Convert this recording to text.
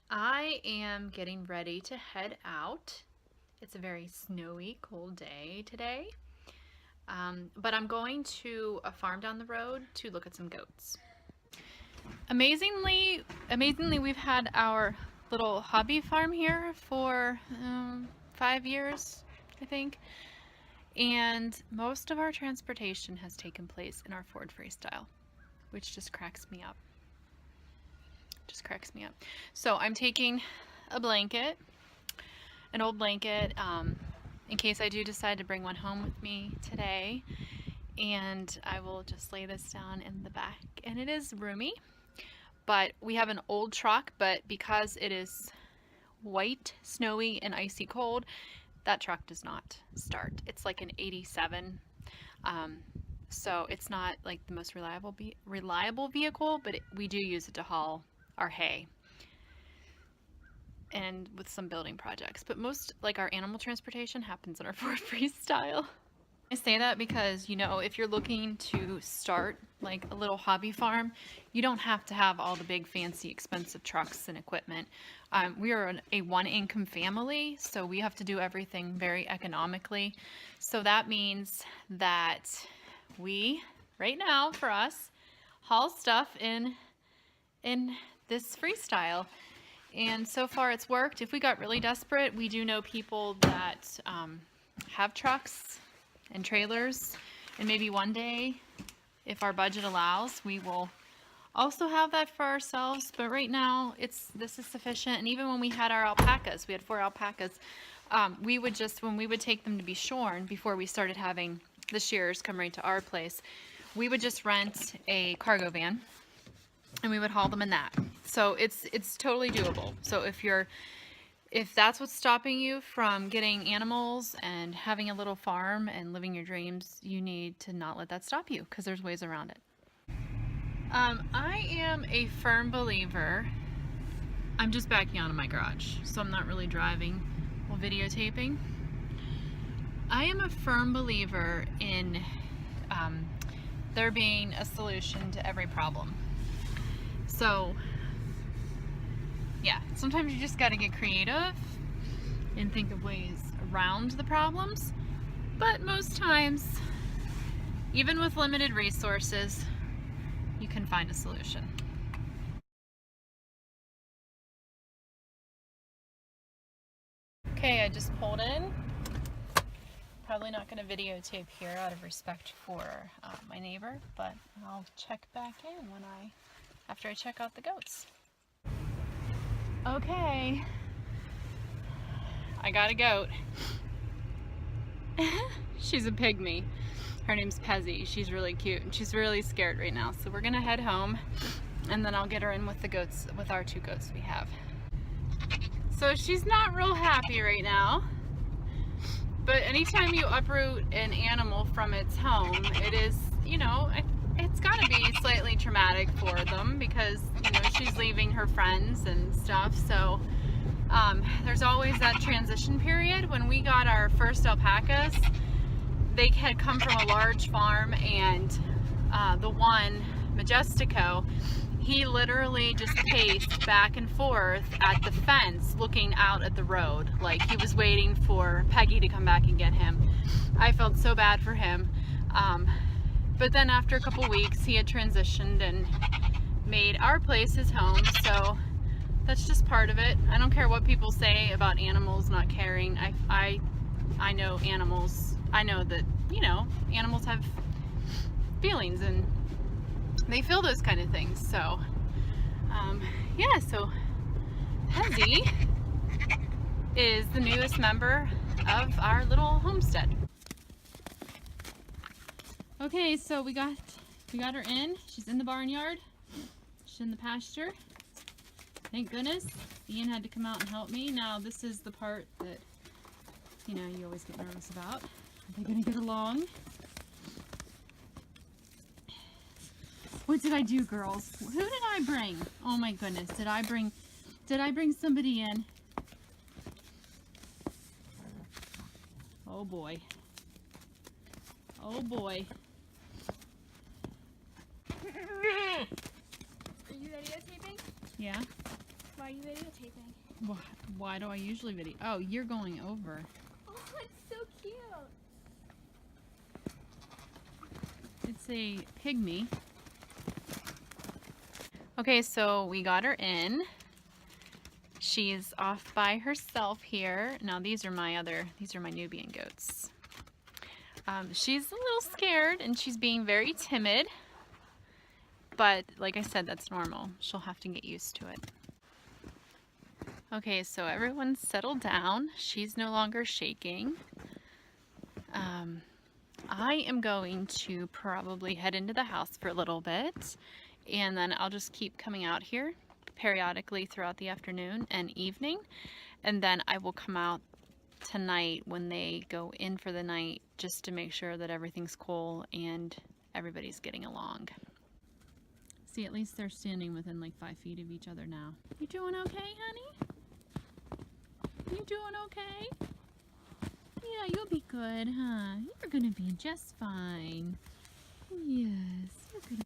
I am getting ready to head out. It's a very snowy, cold day today. But I'm going to a farm down the road to look at some goats. Amazingly, we've had our little hobby farm here for 5 years, I think. And most of our transportation has taken place in our Ford Freestyle, which just cracks me up. So I'm taking a blanket, an old blanket, in case I do decide to bring one home with me today. And I will just lay this down in the back. And it is roomy, but we have an old truck, but because it is white, snowy, and icy cold, that truck does not start. It's like an 87. So it's not like the most reliable vehicle, but we do use it to haul our hay and with some building projects. But most, like, our animal transportation happens in our Ford Freestyle. I say that because, if you're looking to start like a little hobby farm, you don't have to have all the big fancy expensive trucks and equipment. We are a one-income family, so we have to do everything very economically. So that means that we, right now for us, haul stuff in this freestyle. And so far it's worked. If we got really desperate, we do know people that have trucks and trailers, and maybe one day, if our budget allows, we will also have that for ourselves. But right now this is sufficient. And even when we had our alpacas, we had 4 alpacas, we would just, when we would take them to be shorn, before we started having the shearers come right to our place, we would just rent a cargo van and we would haul them in that. So it's totally doable. So if that's what's stopping you from getting animals and having a little farm and living your dreams, you need to not let that stop you, because there's ways around it. I am a firm believer. I'm just backing out of my garage, so I'm not really driving while videotaping. I am a firm believer in there being a solution to every problem. So yeah, sometimes you just got to get creative and think of ways around the problems. But most times, even with limited resources, you can find a solution. Okay, I just pulled in. Probably not going to videotape here out of respect for my neighbor, but I'll check back in after I check out the goats. Okay, I got a goat. She's a pygmy. Her name's Pezzi. She's really cute and she's really scared right now. So we're gonna head home and then I'll get her in with the goats, with our 2 goats we have. So she's not real happy right now. But anytime you uproot an animal from its home, it is, it's gotta be slightly traumatic for them because, she's leaving her friends and stuff. So there's always that transition period. When we got our first alpacas, they had come from a large farm, and the one, Majestico, he literally just paced back and forth at the fence looking out at the road, like he was waiting for Peggy to come back and get him. I felt so bad for him. But then after a couple weeks, he had transitioned and made our place his home, so that's just part of it. I don't care what people say about animals not caring. I know animals. I know that, animals have feelings and they feel those kind of things. So, yeah, so Pezzi is the newest member of our little homestead. Okay, so we got her in. She's in the barnyard. She's in the pasture. Thank goodness. Ian had to come out and help me. Now this is the part that, you always get nervous about. Are they gonna get along? What did I do, girls? Who did I bring? Oh my goodness, did I bring somebody in? Oh boy. Oh boy. Are you videotaping? Yeah. Why are you videotaping? Why do I usually video? Oh, you're going over. Oh, it's so cute. It's a pygmy. Okay, so we got her in. She's off by herself here. Now these are my Nubian goats. She's a little scared and she's being very timid. But like I said, that's normal. She'll have to get used to it. Okay, so everyone's settled down. She's no longer shaking. I am going to probably head into the house for a little bit, and then I'll just keep coming out here periodically throughout the afternoon and evening, and then I will come out tonight when they go in for the night just to make sure that everything's cool and everybody's getting along. See, at least they're standing within like 5 feet of each other now. You doing okay, honey? You doing okay? Yeah, you'll be good, huh? You're gonna be just fine. Yes, you're gonna